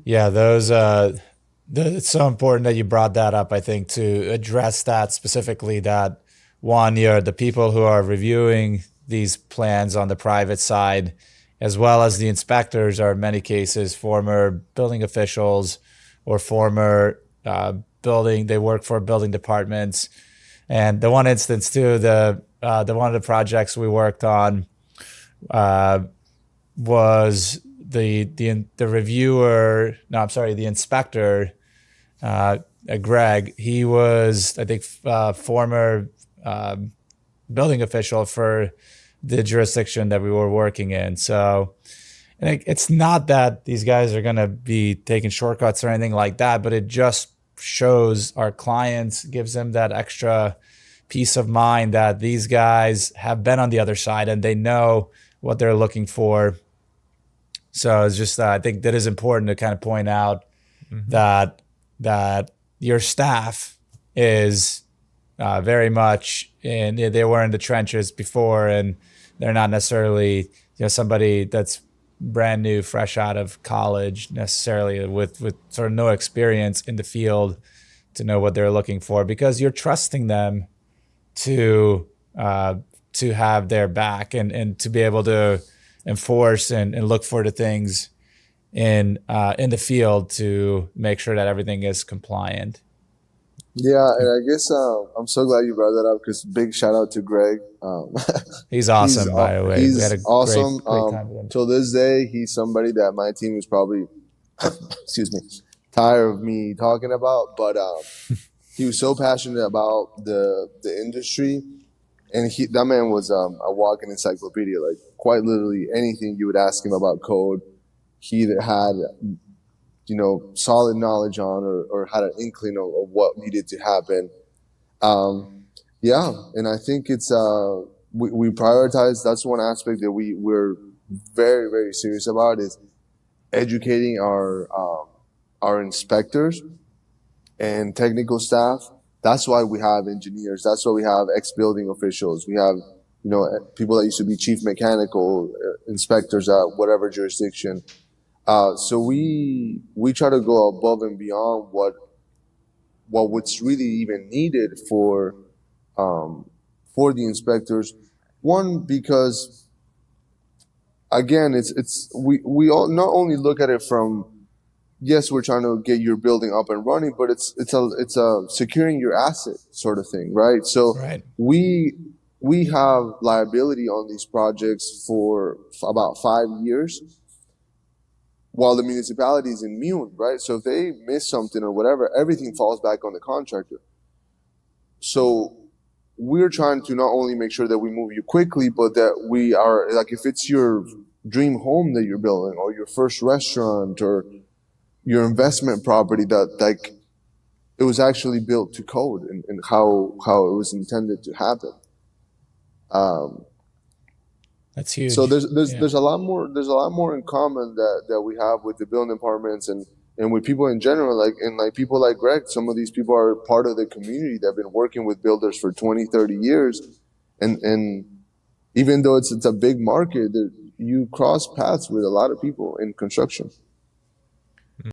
Yeah, it's so important that you brought that up, I think, to address that specifically, that one, you're the people who are reviewing these plans on the private side, as well as the inspectors are in many cases former building officials or former they work for building departments. And the one instance too, the one of the projects we worked on uh, was the reviewer. No, I'm sorry, the inspector, uh, Greg. He was, I think, former building official for the jurisdiction that we were working in. So, and it's not that these guys are going to be taking shortcuts or anything like that, but it just shows our clients, gives them that extra peace of mind that these guys have been on the other side and they know what they're looking for. So it's just, I think that is important to kind of point out that your staff is very much in. They were in the trenches before, and they're not necessarily somebody that's brand new, fresh out of college, necessarily with sort of no experience in the field to know what they're looking for, because you're trusting them to have their back and to be able to enforce and look for the things in the field to make sure that everything is compliant. Yeah, and I guess I'm so glad you brought that up because big shout out to Greg. He's awesome, by the way. We had He's a awesome. great time with him. Till this day, he's somebody that my team is probably, excuse me, tired of me talking about. But he was so passionate about the industry, and that man was a walking encyclopedia. Like quite literally, anything you would ask him about code, he either had solid knowledge on or had an inkling of what needed to happen. Yeah, and I think it's we prioritize. That's one aspect that we're very, very serious about is educating our inspectors and technical staff. That's why we have engineers. That's why we have ex-building officials. We have people that used to be chief mechanical inspectors at whatever jurisdiction. So we try to go above and beyond what's really even needed for the inspectors. One, because again, we all not only look at it from, yes, we're trying to get your building up and running, but it's a securing your asset sort of thing, right? So Right. we have liability on these projects for about 5 years, while the municipality is immune, right? So if they miss something or whatever, everything falls back on the contractor. So we're trying to not only make sure that we move you quickly, but that we are, like, if it's your dream home that you're building or your first restaurant or your investment property, that like it was actually built to code and how it was intended to happen. That's huge. So there's a lot more in common that we have with the building departments and with people in general, like people like Greg. Some of these people are part of the community that have been working with builders for 20, 30 years. And even though it's a big market, you cross paths with a lot of people in construction.